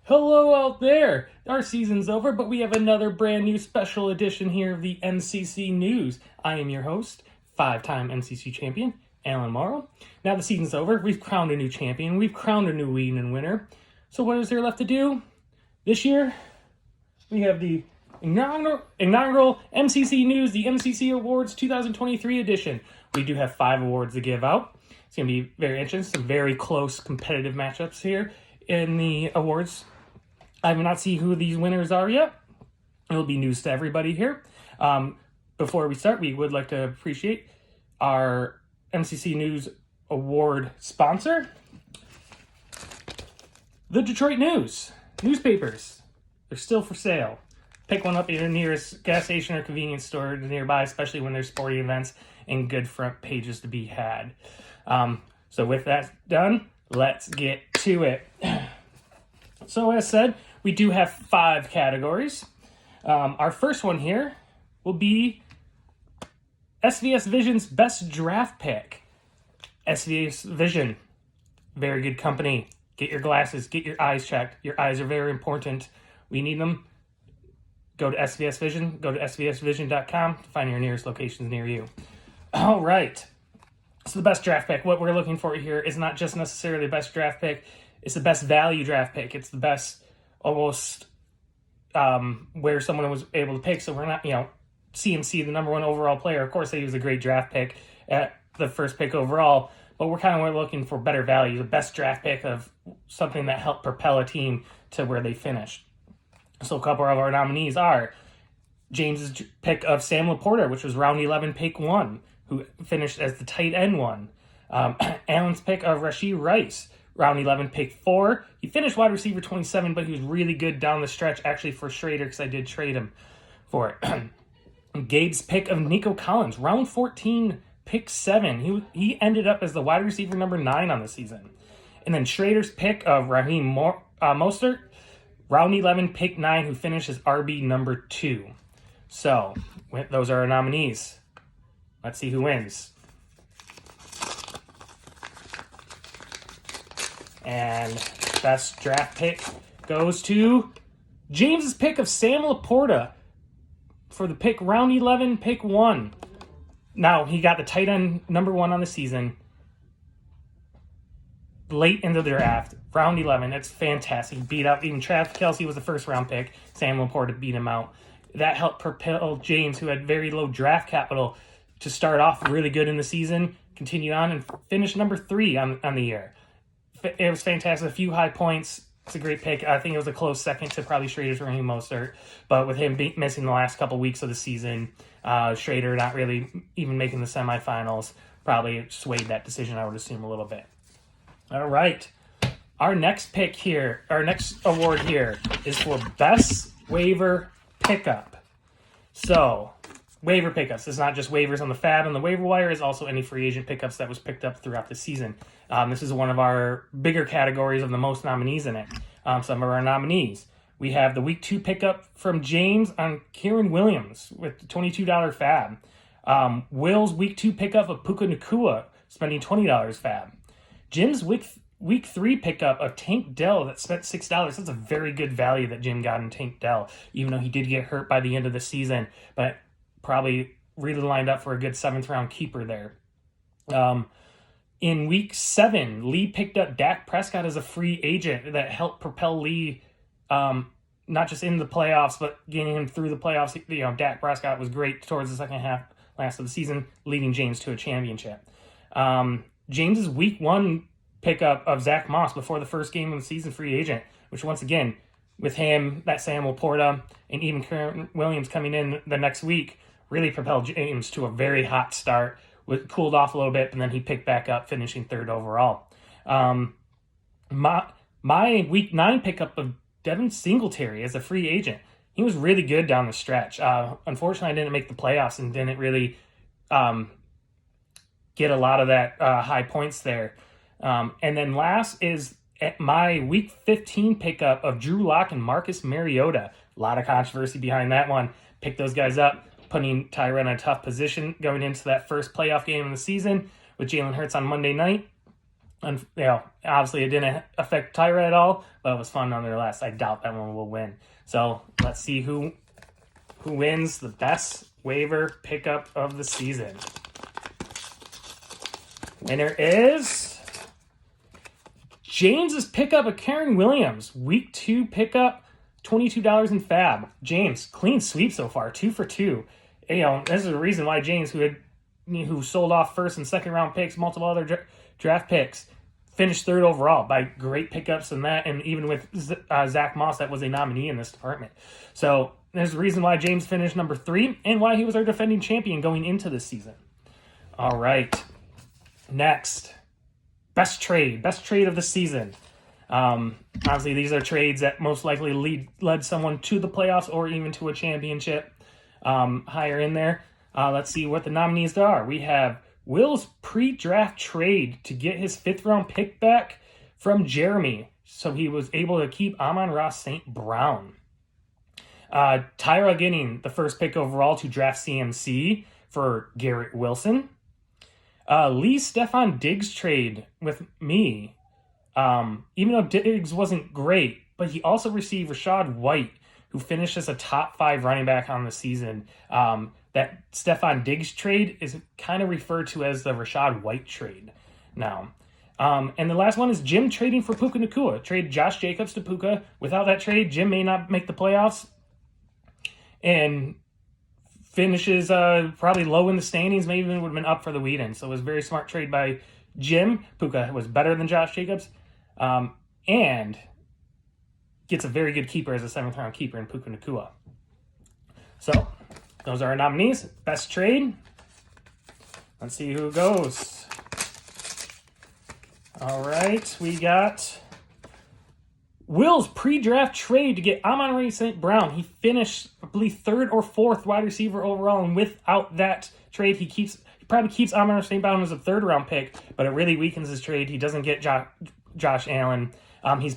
Hello out there! Our season's over, but we have another brand new special edition here of the MCC News. I am your host, five-time MCC champion, Alan Morrow. Now the season's over, we've crowned a new champion, we've crowned a new lead and winner. So what is there left to do? This year, we have the inaugural MCC News, the MCC Awards 2023 edition. We do have 5 awards to give out. It's going to be very interesting, some very close competitive matchups here in the awards. I have not seen who these winners are yet. It'll be news to everybody here. Before we start, we would like to appreciate our MCC News Award sponsor, the Detroit News. Newspapers, they're still for sale. Pick one up at your nearest gas station or convenience store nearby, especially when there's sporting events and good front pages to be had. So with that done, let's get to it. So as said, we do have 5 categories. Our first one here will be SVS Vision's best draft pick. SVS Vision, very good company. Get your glasses, get your eyes checked. Your eyes are very important. We need them. Go to SVS Vision, go to svsvision.com to find your nearest locations near you. All right. So the best draft pick, what we're looking for here is not just necessarily the best draft pick, it's the best value draft pick. It's the best almost where someone was able to pick. So we're not, CMC, the number 1 overall player. Of course, he was a great draft pick at the first pick overall, but we're kind of looking for better value, the best draft pick of something that helped propel a team to where they finished. So a couple of our nominees are James's pick of Sam Laporta, which was round 11, pick 1, who finished as the tight end 1. Alan's pick of Rashee Rice, round 11, pick 4. He finished wide receiver 27, but he was really good down the stretch, actually, for Schrader, because I did trade him for it. Gabe's pick of Nico Collins, round 14, pick 7. He ended up as the wide receiver number 9 on the season. And then Schrader's pick of Raheem Mostert, round 11, pick 9, who finished as RB number 2. So, those are our nominees. Let's see who wins. And best draft pick goes to James's pick of Sam Laporta for the pick round 11, pick 1. Now, he got the tight end number 1 on the season late into the draft, round 11. That's fantastic. He beat out, even Travis Kelce was the first round pick. Sam Laporta beat him out. That helped propel James, who had very low draft capital, to start off really good in the season, continue on, and finish number 3 on the year. It was fantastic. A few high points. It's a great pick. I think it was a close second to probably Schrader's Raheem Mostert. But with him missing the last couple weeks of the season, Schrader not really even making the semifinals, probably swayed that decision, I would assume, a little bit. All right. Our next pick here, our next award here is for Best Waiver Pickup. So, waiver pickups. It's not just waivers on the FAB and the waiver wire. It's also any free agent pickups that was picked up throughout the season. This is one of our bigger categories of the most nominees in it. Some of our nominees. We have the week 2 pickup from James on Kieran Williams with the $22 FAB. Will's week 2 pickup of Puka Nacua, spending $20 FAB. Jim's week 3 pickup of Tank Dell that spent $6. That's a very good value that Jim got in Tank Dell, even though he did get hurt by the end of the season, but probably really lined up for a good 7th round keeper there. In week 7, Lee picked up Dak Prescott as a free agent that helped propel Lee not just in the playoffs, but getting him through the playoffs. Dak Prescott was great towards the second half last of the season, leading James to a championship. James's week 1 pickup of Zach Moss before the first game of the season, free agent, which once again, with him, that Sam Laporta, and even Kieran Williams coming in the next week, really propelled James to a very hot start. Cooled off a little bit, and then he picked back up, finishing 3rd overall. My week 9 pickup of Devin Singletary as a free agent. He was really good down the stretch. Unfortunately, I didn't make the playoffs and didn't really get a lot of that high points there. And then last is my week 15 pickup of Drew Lock and Marcus Mariota. A lot of controversy behind that one. Picked those guys up, putting Tyra in a tough position going into that first playoff game of the season with Jalen Hurts on Monday night. Obviously it didn't affect Tyra at all, but it was fun nonetheless. I doubt that one will win. So let's see who wins the best waiver pickup of the season. Winner is James's pickup of Karen Williams. Week 2 pickup, $22 in Fab. James, clean sweep so far, 2 for 2. This is the reason why James, who sold off first and second round picks, multiple other draft picks, finished third overall by great pickups in that, and even with Zach Moss, that was a nominee in this department. So there's the reason why James finished number 3 and why he was our defending champion going into this season. All right. Next, best trade of the season. Obviously, these are trades that most likely led someone to the playoffs or even to a championship higher in there. Let's see what the nominees are. We have Will's pre-draft trade to get his 5th-round pick back from Jeremy, so he was able to keep Amon-Ra St. Brown. Tyra getting the first pick overall to draft CMC for Garrett Wilson. Lee Stefan Diggs trade with me. Even though Diggs wasn't great, but he also received Rashad White, who finished as a top 5 running back on the season. That Stefan Diggs trade is kind of referred to as the Rashad White trade now. And the last one is Jim trading for Puka Nacua. Trade Josh Jacobs to Puka. Without that trade, Jim may not make the playoffs and finishes probably low in the standings, maybe even would have been up for the weed-in. So it was a very smart trade by Jim. Puka was better than Josh Jacobs and gets a very good keeper as a 7th-round keeper in Puka Nacua. So those are our nominees. Best trade. Let's see who goes. All right, we got Will's pre-draft trade to get Amon-Ra St. Brown. He finished, I believe, 3rd or 4th wide receiver overall, and without that trade, he probably keeps Amon-Ra St. Brown as a 3rd-round pick, but it really weakens his trade. He doesn't get Josh Allen. He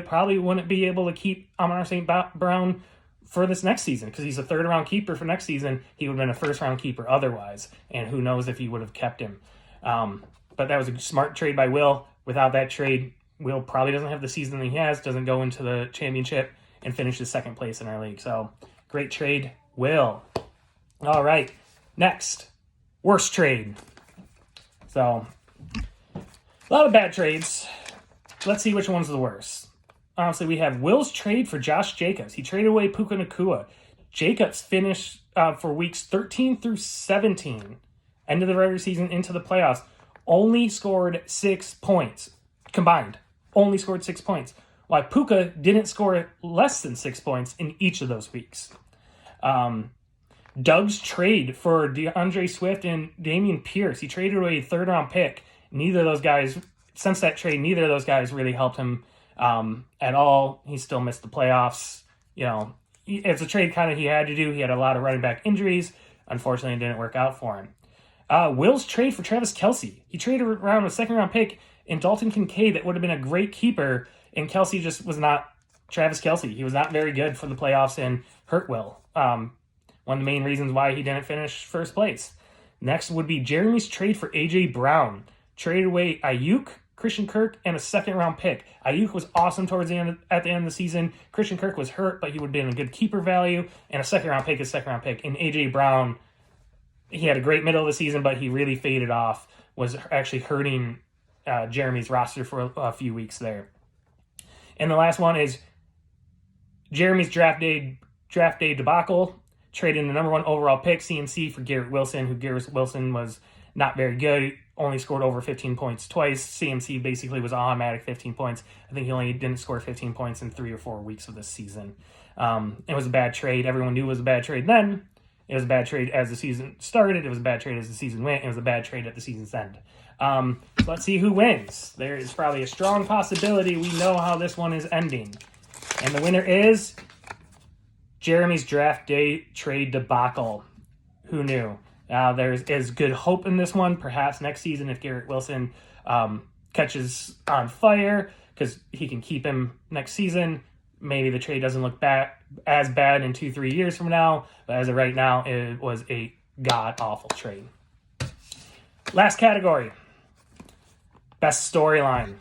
probably wouldn't be able to keep Amon-Ra St. Brown for this next season because he's a 3rd-round keeper for next season. He would have been a 1st-round keeper otherwise, and who knows if he would have kept him. But that was a smart trade by Will. Without that trade, Will probably doesn't have the season that he has, doesn't go into the championship, and finishes 2nd place in our league. So, great trade, Will. All right, next, worst trade. So, a lot of bad trades. Let's see which one's the worst. Honestly, we have Will's trade for Josh Jacobs. He traded away Puka Nacua. Jacobs finished for weeks 13 through 17, end of the regular season into the playoffs, only scored 6 points combined. Only scored 6 points. While Puka didn't score less than 6 points in each of those weeks. Doug's trade for DeAndre Swift and Dameon Pierce. He traded away a 3rd-round pick. Neither of those guys, since that trade, neither of those guys really helped him at all. He still missed the playoffs. It's a trade kind of he had to do. He had a lot of running back injuries. Unfortunately, it didn't work out for him. Will's trade for Travis Kelce. He traded around a 2nd-round pick in Dalton Kincaid that would have been a great keeper, and Kelce just was not Travis Kelce. He was not very good for the playoffs and hurt Will. One of the main reasons why he didn't finish 1st place. Next would be Jeremy's trade for A.J. Brown. Traded away Ayuk, Christian Kirk, and a 2nd-round pick. Ayuk was awesome at the end of the season. Christian Kirk was hurt, but he would have been a good keeper value, and a 2nd-round pick is 2nd-round pick. And A.J. Brown, he had a great middle of the season, but he really faded off, was actually hurting Jeremy's roster for a few weeks there. And the last one is Jeremy's draft day debacle, trading the number 1 overall pick, CMC, for Garrett Wilson, who Garrett Wilson was not very good, only scored over 15 points twice. CMC basically was automatic 15 points. I think he only didn't score 15 points in 3 or 4 weeks of this season. It was a bad trade. Everyone knew it was a bad trade then. It was a bad trade as the season started. It was a bad trade as the season went. It was a bad trade at the season's end. So let's see who wins. There is probably a strong possibility we know how this one is ending. And the winner is Jeremy's draft day trade debacle. Who knew? There is good hope in this one. Perhaps next season, if Garrett Wilson catches on fire, because he can keep him next season, maybe the trade doesn't look as bad in 2-3 years from now. But as of right now, it was a god-awful trade. Last category. Best storyline.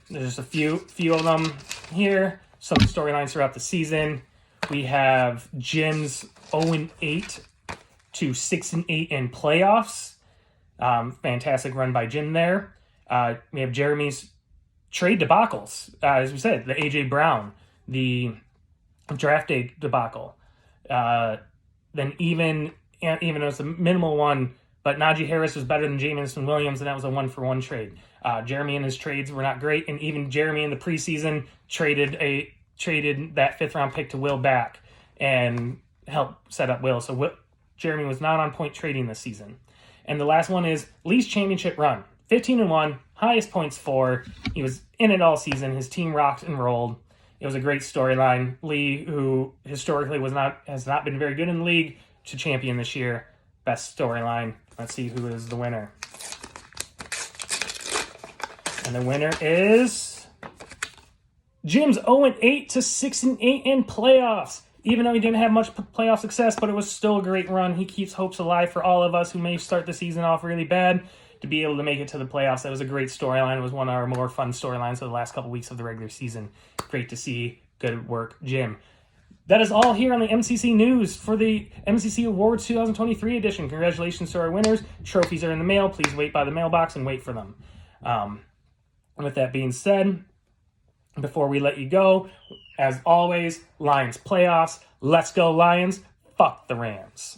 There's a few of them here. Some storylines throughout the season. We have Jim's 0-8 to 6-8 in playoffs. Fantastic run by Jim there. We have Jeremy's trade debacles. As we said, the A.J. Brown, the draft day debacle. Then even though it's a minimal one, but Najee Harris was better than Jameson Williams, and that was a 1-for-1 trade. Jeremy and his trades were not great, and even Jeremy in the preseason traded that 5th-round pick to Will back and helped set up Will. So Jeremy was not on point trading this season. And the last one is Lee's championship run. 15-1, highest points for. He was in it all season. His team rocked and rolled. It was a great storyline. Lee, who historically has not been very good in the league, to champion this year. Best storyline. Let's see who is the winner. And the winner is Jim's 0-8 to 6-8 in playoffs. Even though he didn't have much playoff success, but it was still a great run. He keeps hopes alive for all of us who may start the season off really bad to be able to make it to the playoffs. That was a great storyline. It was one of our more fun storylines of the last couple weeks of the regular season. Great to see. Good work, Jim. That is all here on the MCC News for the MCC Awards 2023 edition. Congratulations to our winners. Trophies are in the mail. Please wait by the mailbox and wait for them. With that being said, before we let you go, as always, Lions playoffs. Let's go, Lions. Fuck the Rams.